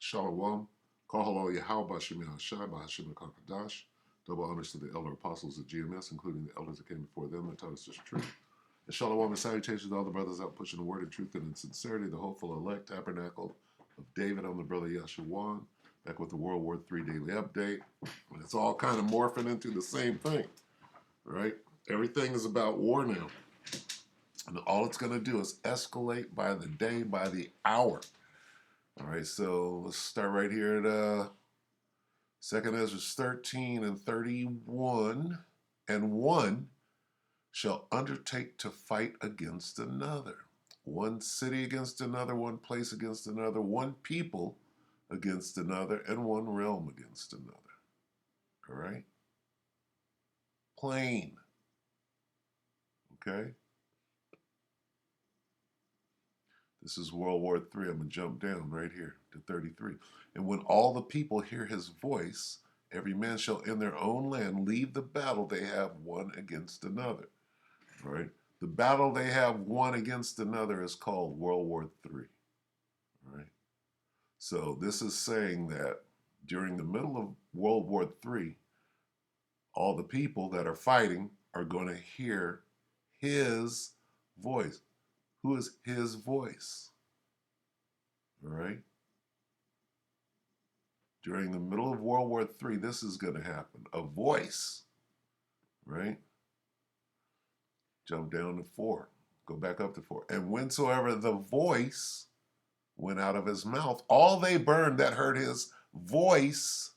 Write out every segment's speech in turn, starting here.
Shalom. Kahalo Yahweh Shemi Hashai Bahashim Kakadash. Double honors to the elder apostles of GMS, including the elders that came before them that taught us this truth. And shalom and salutations to all the brothers out pushing the word of truth and in sincerity, the hopeful elect tabernacle of David. I'm the brother Yeshuan, back with the WW3 Daily Update. And it's all kind of morphing into the same thing, right? Everything is about war now. And all it's going to do is escalate by the day, by the hour. All right, so let's start right here at 2nd Ezra 13 and 31. And one shall undertake to fight against another. One city against another, one place against another, one people against another, and one realm against another. All right? Plain. Okay? This is World War III. I'm going to jump down right here to 33. And when all the people hear his voice, every man shall in their own land leave the battle they have one against another. All right? The battle they have one against another is called World War III. All right? So this is saying that during the middle of World War III, all the people that are fighting are going to hear his voice. Who is his voice? All right? During the middle of World War III, this is going to happen. A voice, right? Jump down to 4. Go back up to 4. And whensoever the voice went out of his mouth, all they burned that heard his voice,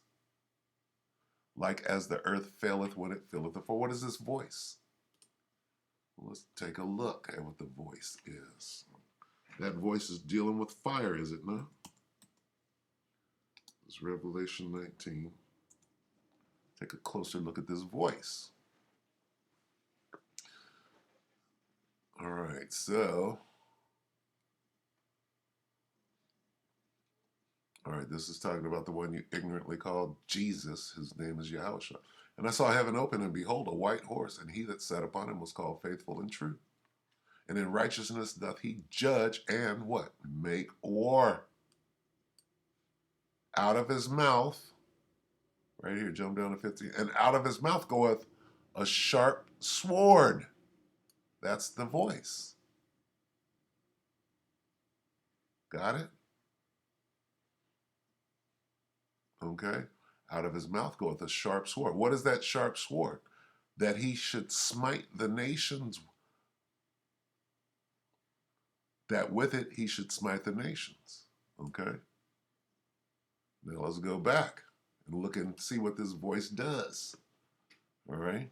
like as the earth faileth when it filleth. For what is this voice? Well, let's take a look at what the voice is. That voice is dealing with fire, is it not? It's Revelation 19. Take a closer look at this voice. All right, so, all right, this is talking about the one you ignorantly called Jesus. His name is Yahushua. And I saw heaven open, and behold, a white horse, and he that sat upon him was called Faithful and True. And in righteousness doth he judge and what? Make war. Out of his mouth, right here, jump down to 15, and out of his mouth goeth a sharp sword. That's the voice. Got it? Okay. Out of his mouth goeth a sharp sword. What is that sharp sword? That he should smite the nations. That with it he should smite the nations. Okay. Now let's go back and look and see what this voice does. All right.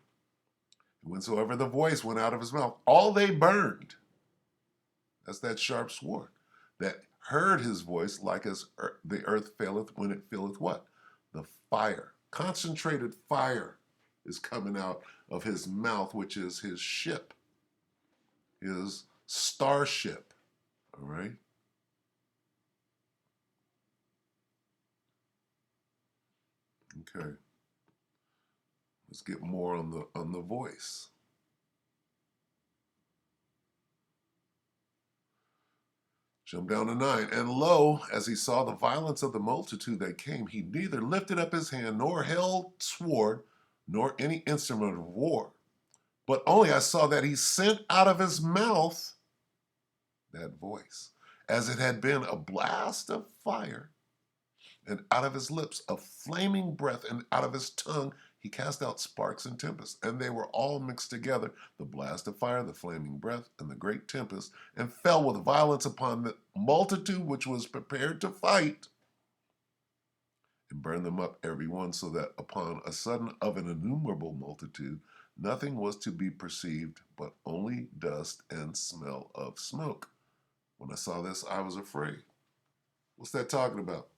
Whensoever the voice went out of his mouth, all they burned. That's that sharp sword. That heard his voice like as the earth faileth when it filleth what? The fire. Concentrated fire is coming out of his mouth, which is his ship, his starship. All right? Okay. Let's get more on the voice. Jump down to 9. And lo, as he saw the violence of the multitude that came, he neither lifted up his hand, nor held sword, nor any instrument of war. But only I saw that he sent out of his mouth that voice, as it had been a blast of fire, and out of his lips a flaming breath, and out of his tongue he cast out sparks and tempests. And they were all mixed together, the blast of fire, the flaming breath, and the great tempest, and fell with violence upon the multitude which was prepared to fight, and burned them up every one, so that upon a sudden of an innumerable multitude nothing was to be perceived but only dust and smell of smoke. When I saw this, I was afraid. What's that talking about?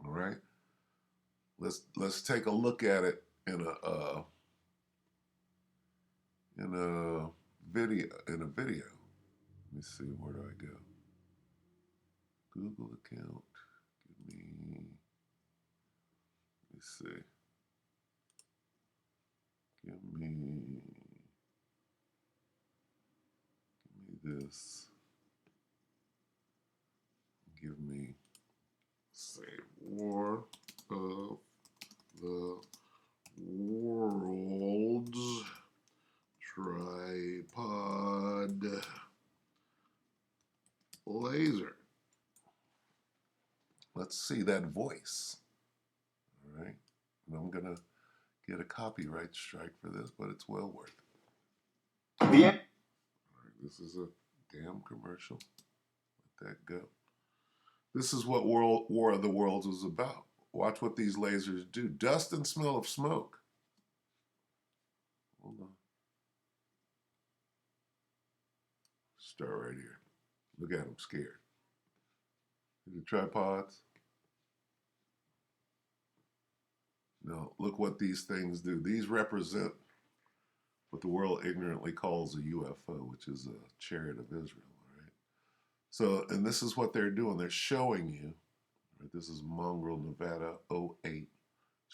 All right. Let's take a look at it in a video. Let me see, where do I go? Google account. Let me see. Give me this. Give say War of the Worlds Tripod Laser. Let's see that voice. All right. And I'm going to get a copyright strike for this, but it's well worth it. Yeah. All right, this is a damn commercial. Let that go. This is what War of the Worlds was about. Watch what these lasers do. Dust and smell of smoke. Hold on. Start right here. Look at them scared. See the tripods? Now, look what these things do. These represent what the world ignorantly calls a UFO, which is a chariot of Israel, right? So, and this is what they're doing. They're showing you, right? This is Mongrel, Nevada, 08,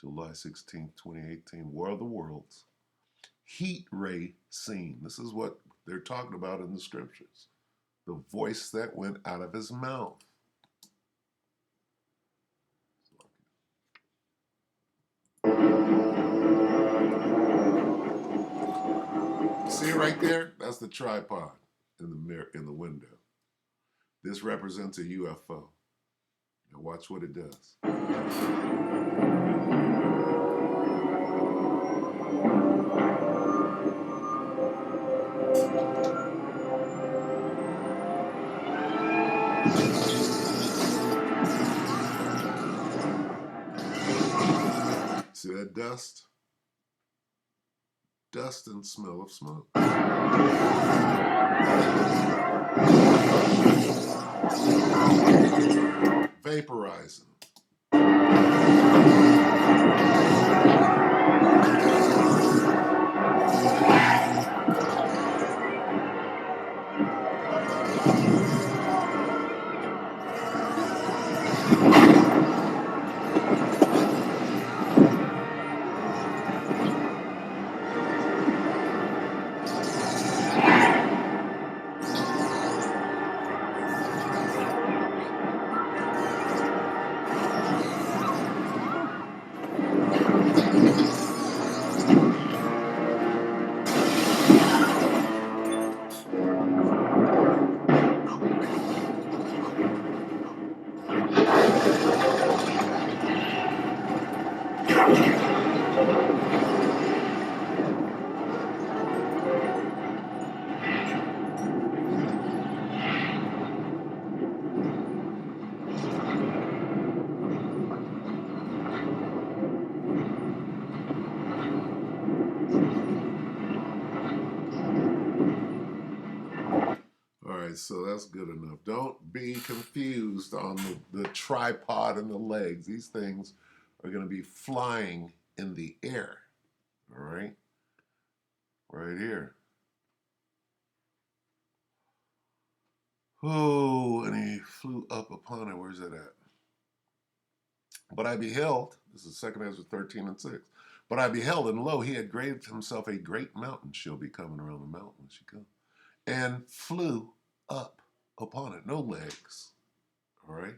July 16th, 2018, War of the Worlds. Heat ray scene. This is what they're talking about in the scriptures. The voice that went out of his mouth. See it right there? That's the tripod in the mirror, in the window. This represents a UFO. Now watch what it does. See that dust? Dust and smell of smoke. Vaporizing. So that's good enough. Don't be confused on the tripod and the legs. These things are going to be flying in the air. All right? Right here. Oh, and he flew up upon it. Where's that at? But I beheld, this is 2 Ezra 13 and 6. But I beheld, and lo, he had graved himself a great mountain. She'll be coming around the mountain when she comes. And flew up upon it. No legs. All right?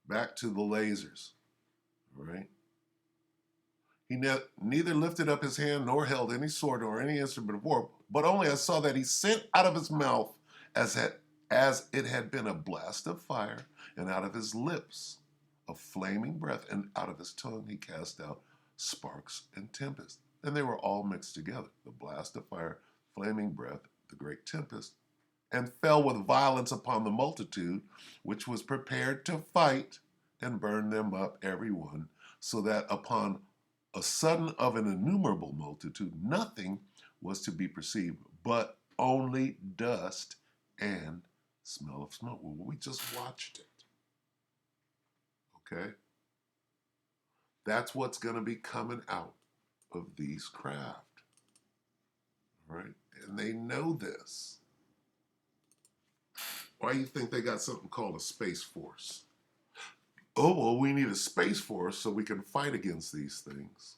Back to the lasers. All right? He neither lifted up his hand nor held any sword nor any instrument of war, but only I saw that he sent out of his mouth as it had been a blast of fire, and out of his lips a flaming breath, and out of his tongue he cast out sparks and tempest. And they were all mixed together, the blast of fire, flaming breath, the great tempest, and fell with violence upon the multitude, which was prepared to fight, and burned them up every one, so that upon a sudden of an innumerable multitude, nothing was to be perceived, but only dust and smell of smoke. Well, we just watched it. Okay? That's what's going to be coming out of these craft. Right? And they know this. Why do you think they got something called a space force? Oh, well, we need a space force so we can fight against these things.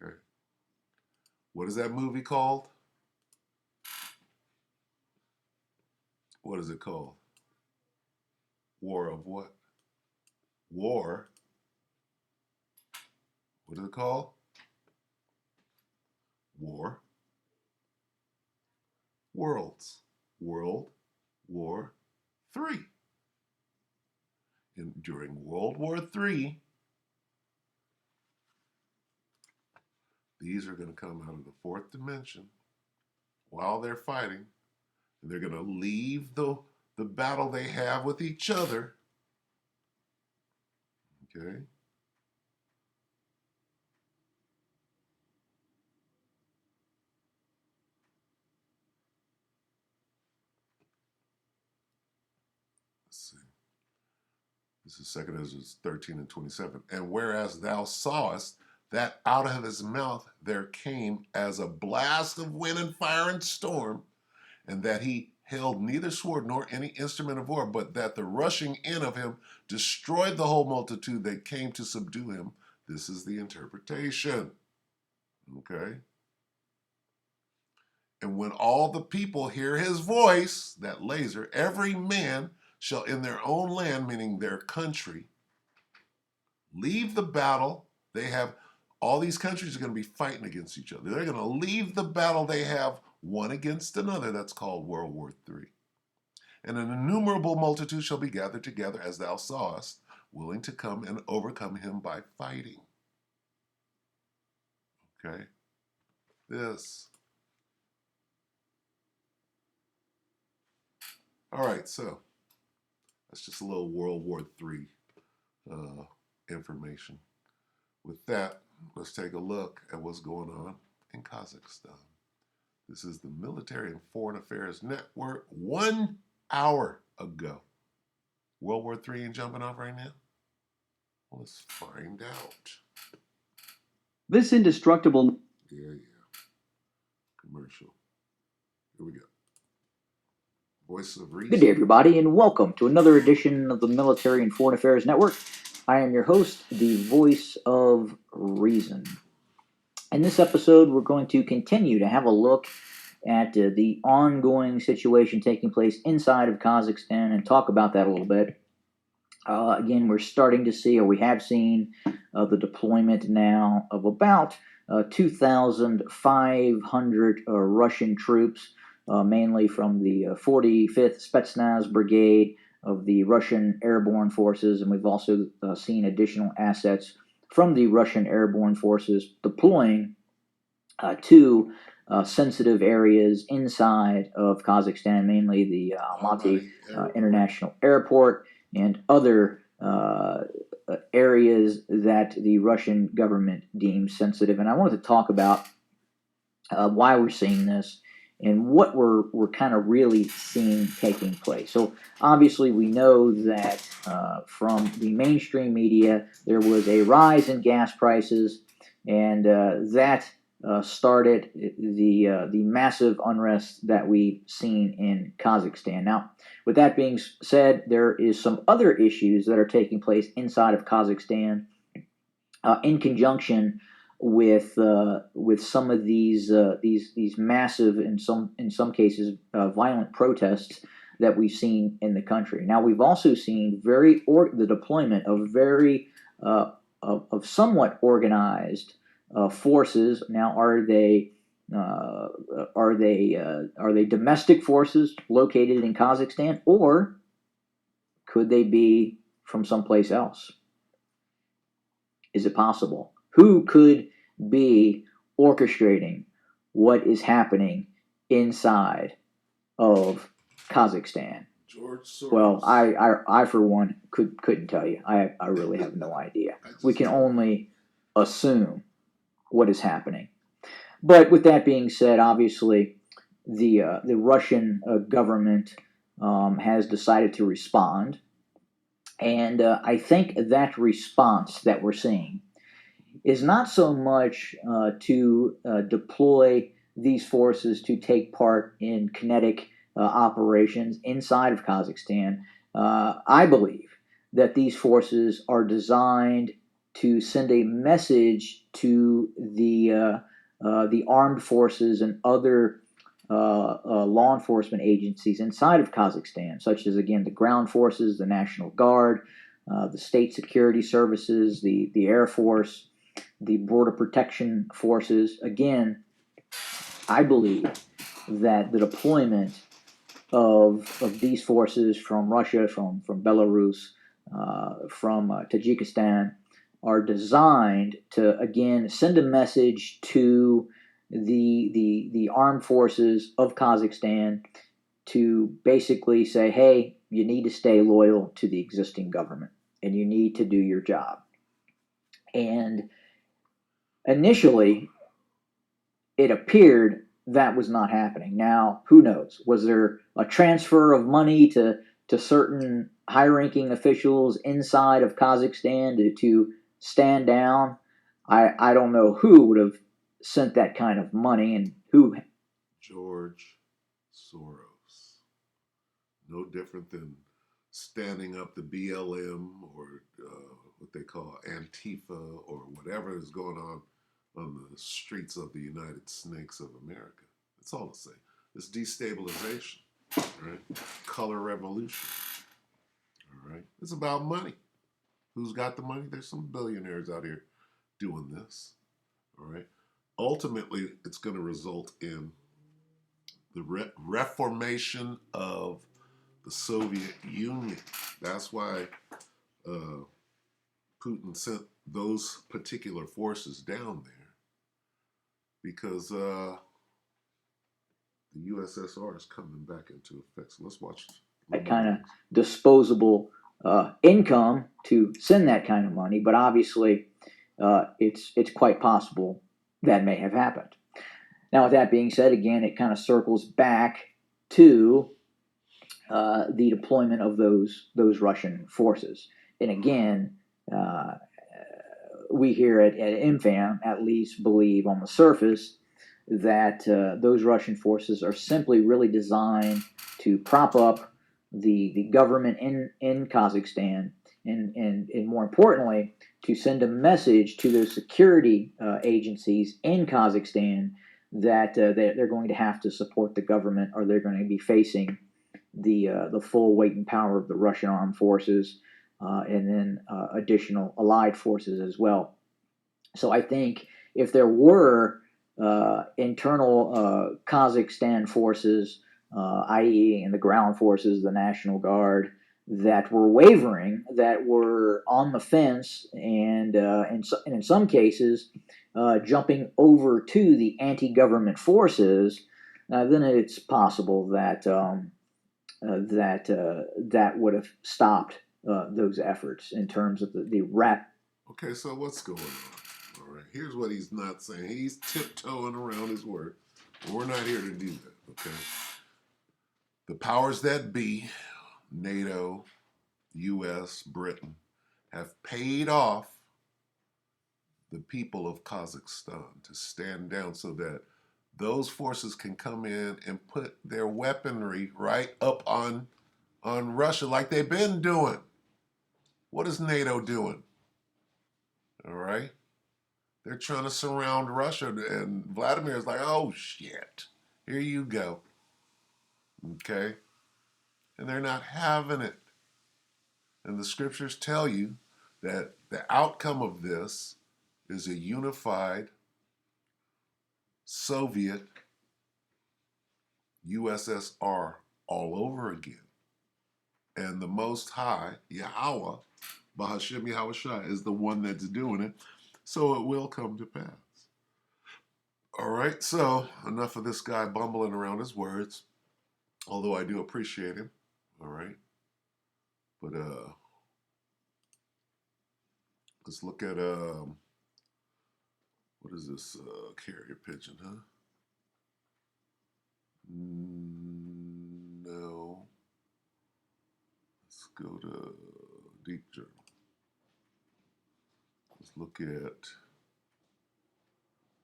Okay. What is that movie called? What is it called? War of what? War. What is it called? War. Worlds. World War III. And during World War III, these are going to come out of the fourth dimension while they're fighting, and they're going to leave the battle they have with each other. Okay? Let's see. This is 2 Ezra 13 and 27. And whereas thou sawest that out of his mouth there came as a blast of wind and fire and storm, and that he held neither sword nor any instrument of war, but that the rushing in of him destroyed the whole multitude that came to subdue him. This is the interpretation. Okay? And when all the people hear his voice, that laser, every man shall in their own land, meaning their country, leave the battle. They have, all these countries are going to be fighting against each other. They're going to leave the battle they have one against another. That's called World War III. And an innumerable multitude shall be gathered together, as thou sawest, willing to come and overcome him by fighting. Okay? This. All right, so that's just a little World War III information. With that, let's take a look at what's going on in Kazakhstan. This is the Military and Foreign Affairs Network 1 hour ago. World War III ain't jumping off right now? Well, let's find out. This indestructible... Yeah. Commercial. Here we go. Voice of Reason. Good day, everybody, and welcome to another edition of the Military and Foreign Affairs Network. I am your host, the Voice of Reason. In this episode, we're going to continue to have a look at the ongoing situation taking place inside of Kazakhstan and talk about that a little bit. Again, we're starting to see, or we have seen, the deployment now of about 2,500 Russian troops, mainly from the 45th Spetsnaz Brigade of the Russian Airborne Forces, and we've also seen additional assets from the Russian Airborne Forces deploying to sensitive areas inside of Kazakhstan, mainly the Almaty International Airport and other areas that the Russian government deems sensitive. And I wanted to talk about why we're seeing this and what we're kind of really seeing taking place. So obviously we know that from the mainstream media there was a rise in gas prices, and that started the massive unrest that we've seen in Kazakhstan. Now, with that being said, there is some other issues that are taking place inside of Kazakhstan in conjunction with some of these massive, in some cases violent protests that we've seen in the country. Now, we've also seen the deployment of of somewhat organized forces. Now, are they domestic forces located in Kazakhstan, or could they be from someplace else? Is it possible? Who could be orchestrating what is happening inside of Kazakhstan? George Soros. Well, I for one couldn't tell you. I really have no idea. We can only assume what is happening. But with that being said, obviously the Russian government has decided to respond, and I think that response that we're seeing is not so much to deploy these forces to take part in kinetic operations inside of Kazakhstan. I believe that these forces are designed to send a message to the armed forces and other law enforcement agencies inside of Kazakhstan, such as, again, the ground forces, the National Guard, the state security services, the Air Force, the Border Protection Forces. Again, I believe that the deployment of these forces from Russia, from Belarus, from Tajikistan, are designed to, again, send a message to the armed forces of Kazakhstan to basically say, hey, you need to stay loyal to the existing government and you need to do your job. And initially, it appeared that was not happening. Now, who knows? Was there a transfer of money to certain high-ranking officials inside of Kazakhstan to stand down? I don't know who would have sent that kind of money and who. George Soros. No different than standing up the BLM or what they call Antifa or whatever is going on the streets of the United Snakes of America. It's all the same. It's destabilization, right? Color revolution, all right? It's about money. Who's got the money? There's some billionaires out here doing this, all right? Ultimately, it's going to result in the reformation of the Soviet Union. That's why Putin sent those particular forces down there, because the USSR is coming back into effect. So let's watch that kind of disposable income to send that kind of money, but obviously it's quite possible that may have happened. Now, with that being said, again, it kind of circles back to the deployment of those Russian forces. And again, we here at MFAM at least believe on the surface that those Russian forces are simply really designed to prop up the government in Kazakhstan, and more importantly, to send a message to those security agencies in Kazakhstan that they're going to have to support the government, or they're going to be facing the full weight and power of the Russian armed forces, and then additional allied forces as well. So I think if there were internal Kazakhstan forces, i.e., in the ground forces, the National Guard, that were wavering, that were on the fence, and in some cases jumping over to the anti-government forces, then it's possible that that would have stopped those efforts in terms of the rap. Okay, so what's going on? All right, here's what he's not saying. He's tiptoeing around his word. We're not here to do that, okay? The powers that be, NATO, U.S., Britain, have paid off the people of Kazakhstan to stand down so that those forces can come in and put their weaponry right up on Russia like they've been doing. What is NATO doing? All right? They're trying to surround Russia, and Vladimir is like, oh, shit, here you go. Okay? And they're not having it. And the scriptures tell you that the outcome of this is a unified Soviet USSR all over again. And the Most High, Yahweh, Bahashim Yahushua, is the one that's doing it. So it will come to pass. All right, so enough of this guy bumbling around his words, although I do appreciate him. All right, but let's look at what is this carrier pigeon, huh? No. Let's go to Deep Journal. Let's look at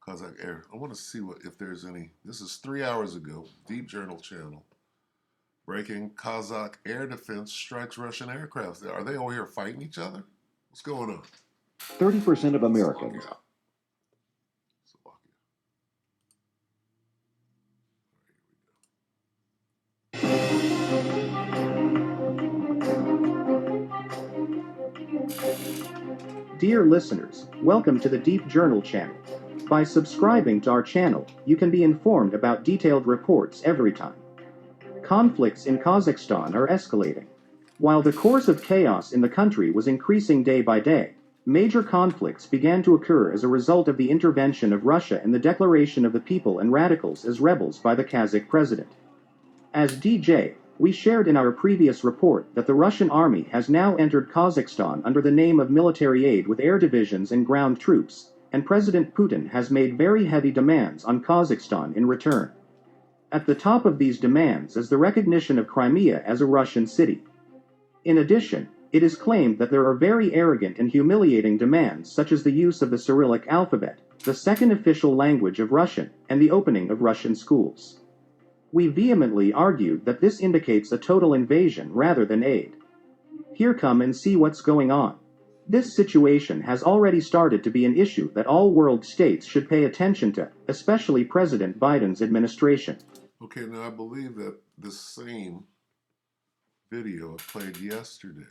Kazakh Air. I want to see if there's any. This is 3 hours ago. Deep Journal channel. Breaking: Kazakh air defense strikes Russian aircraft. Are they over here fighting each other? What's going on? 30% of Americans. Slovakia. Dear listeners, welcome to the Deep Journal channel. By subscribing to our channel, you can be informed about detailed reports every time. Conflicts in Kazakhstan are escalating. While the course of chaos in the country was increasing day by day, major conflicts began to occur as a result of the intervention of Russia and the declaration of the people and radicals as rebels by the Kazakh president. As DJ, we shared in our previous report that the Russian army has now entered Kazakhstan under the name of military aid with air divisions and ground troops, and President Putin has made very heavy demands on Kazakhstan in return. At the top of these demands is the recognition of Crimea as a Russian city. In addition, it is claimed that there are very arrogant and humiliating demands such as the use of the Cyrillic alphabet, the second official language of Russian, and the opening of Russian schools. We vehemently argued that this indicates a total invasion rather than aid. Here, come and see what's going on. This situation has already started to be an issue that all world states should pay attention to, especially President Biden's administration. Okay, now I believe that the same video I played yesterday.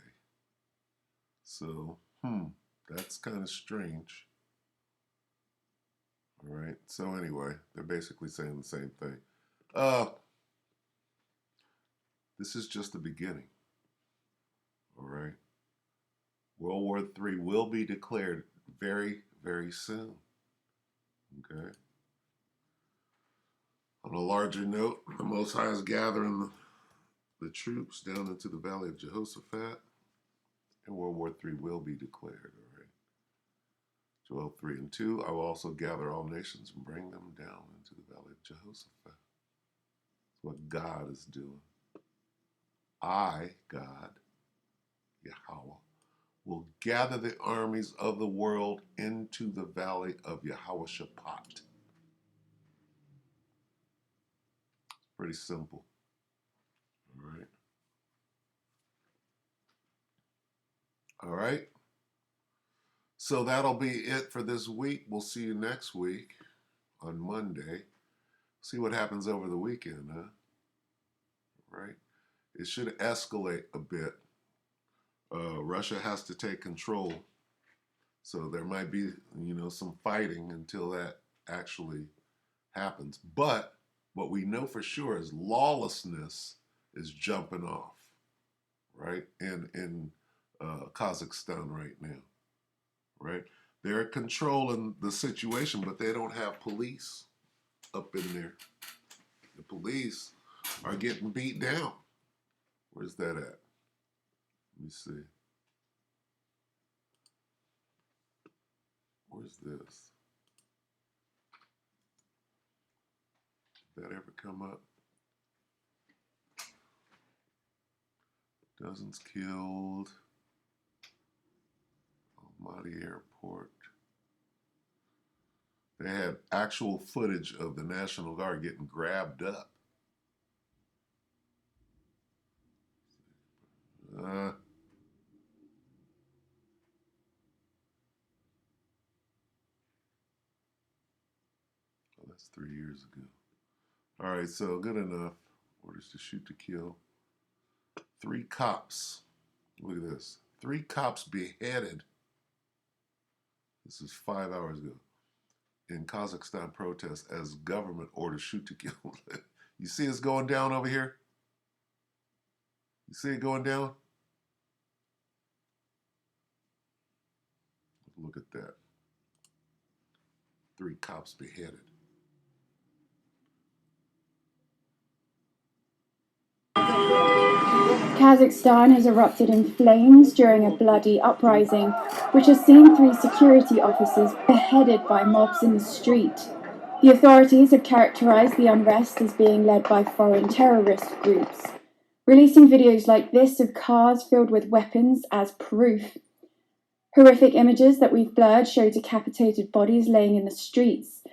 So, that's kind of strange. All right, so anyway, they're basically saying the same thing. This is just the beginning. All right. World War III will be declared very, very soon. Okay. On a larger note, the Most High is gathering the troops down into the Valley of Jehoshaphat, and World War III will be declared. All right. Joel 3 and 2, I will also gather all nations and bring them down into the Valley of Jehoshaphat. That's what God is doing. I, God, Yahweh, will gather the armies of the world into the Valley of Jehoshaphat. Pretty simple. All right. All right. So that'll be it for this week. We'll see you next week on Monday. See what happens over the weekend, huh? Right? It should escalate a bit. Russia has to take control. So there might be, some fighting until that actually happens. But what we know for sure is lawlessness is jumping off, right? In Kazakhstan right now, right? They're controlling the situation, but they don't have police up in there. The police are getting beat down. Where's that at? Let me see. Where's this? Did that ever come up? Dozens killed. Almaty Airport. They had actual footage of the National Guard getting grabbed up. Oh, that's 3 years ago. All right, so good enough. Orders to shoot to kill. 3 cops. Look at this. 3 cops beheaded. This is 5 hours ago. In Kazakhstan protests as government orders shoot to kill. You see it's going down over here? You see it going down? Look at that. 3 cops beheaded. Kazakhstan has erupted in flames during a bloody uprising, which has seen 3 security officers beheaded by mobs in the street. The authorities have characterized the unrest as being led by foreign terrorist groups, releasing videos like this of cars filled with weapons as proof. Horrific images that we've blurred show decapitated bodies laying in the streets.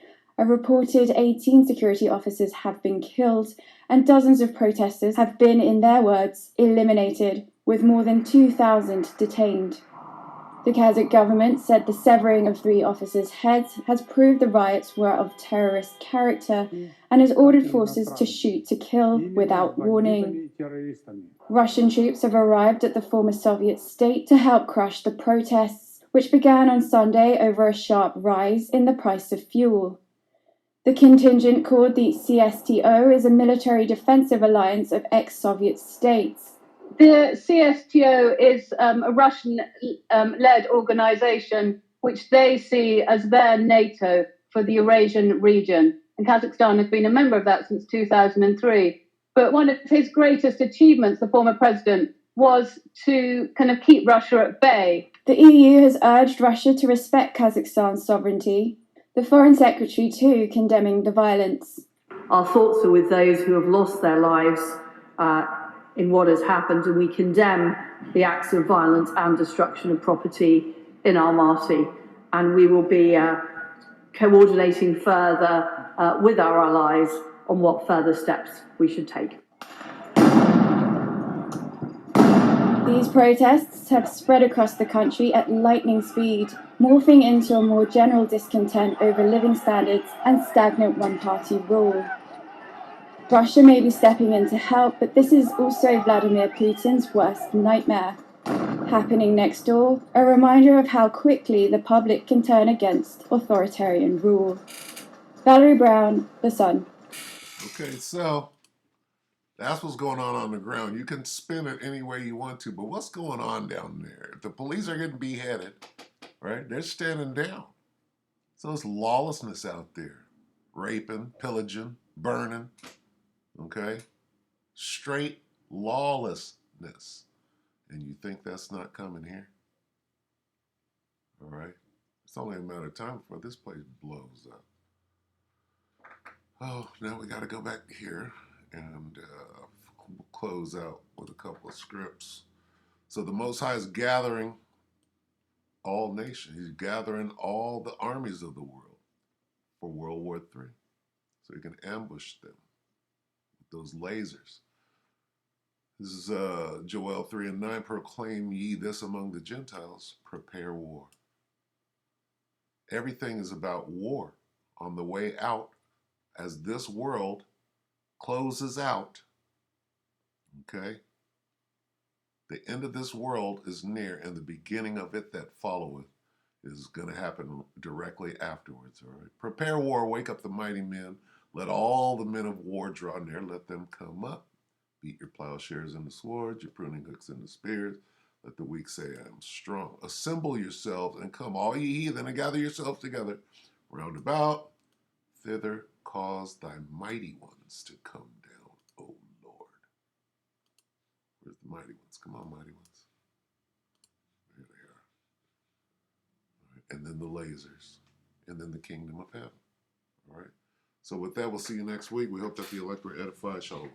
A reported 18 security officers have been killed, and dozens of protesters have been, in their words, eliminated, with more than 2,000 detained. The Kazakh government said the severing of 3 officers' heads has proved the riots were of terrorist character and has ordered forces to shoot to kill without warning. Russian troops have arrived at the former Soviet state to help crush the protests, which began on Sunday over a sharp rise in the price of fuel. The contingent, called the CSTO, is a military defensive alliance of ex-Soviet states. The CSTO is a Russian-led organization which they see as their NATO for the Eurasian region. And Kazakhstan has been a member of that since 2003. But one of his greatest achievements, the former president, was to kind of keep Russia at bay. The EU has urged Russia to respect Kazakhstan's sovereignty. The Foreign Secretary, too, condemning the violence. Our thoughts are with those who have lost their lives in what has happened, and we condemn the acts of violence and destruction of property in Almaty. And we will be coordinating further with our allies on what further steps we should take. These protests have spread across the country at lightning speed, morphing into a more general discontent over living standards and stagnant one-party rule. Russia may be stepping in to help, but this is also Vladimir Putin's worst nightmare. Happening next door, a reminder of how quickly the public can turn against authoritarian rule. Valerie Brown, The Sun. Okay, so that's what's going on the ground. You can spin it any way you want to, but what's going on down there? If the police are getting beheaded, right? They're standing down. So it's lawlessness out there. Raping, pillaging, burning, okay? Straight lawlessness. And you think that's not coming here? All right? It's only a matter of time before this place blows up. Oh, now we got to go back here and close out with a couple of scripts. So the Most High is gathering all nations. He's gathering all the armies of the world for World War III. So he can ambush them with those lasers. This is Joel 3:9. Proclaim ye this among the Gentiles, prepare war. Everything is about war on the way out as this world closes out. Okay? The end of this world is near, and the beginning of it that followeth is going to happen directly afterwards. All right? Prepare war, wake up the mighty men. Let all the men of war draw near. Let them come up. Beat your plowshares into swords, your pruning hooks into spears. Let the weak say, I am strong. Assemble yourselves and come, all ye heathen, and gather yourselves together round about. Thither cause thy mighty ones to come down, O Lord. Where's the mighty ones? Come on, mighty ones. There they are. All right. And then the lasers. And then the kingdom of heaven. All right. So with that, we'll see you next week. We hope that the elect were edified. Shalom.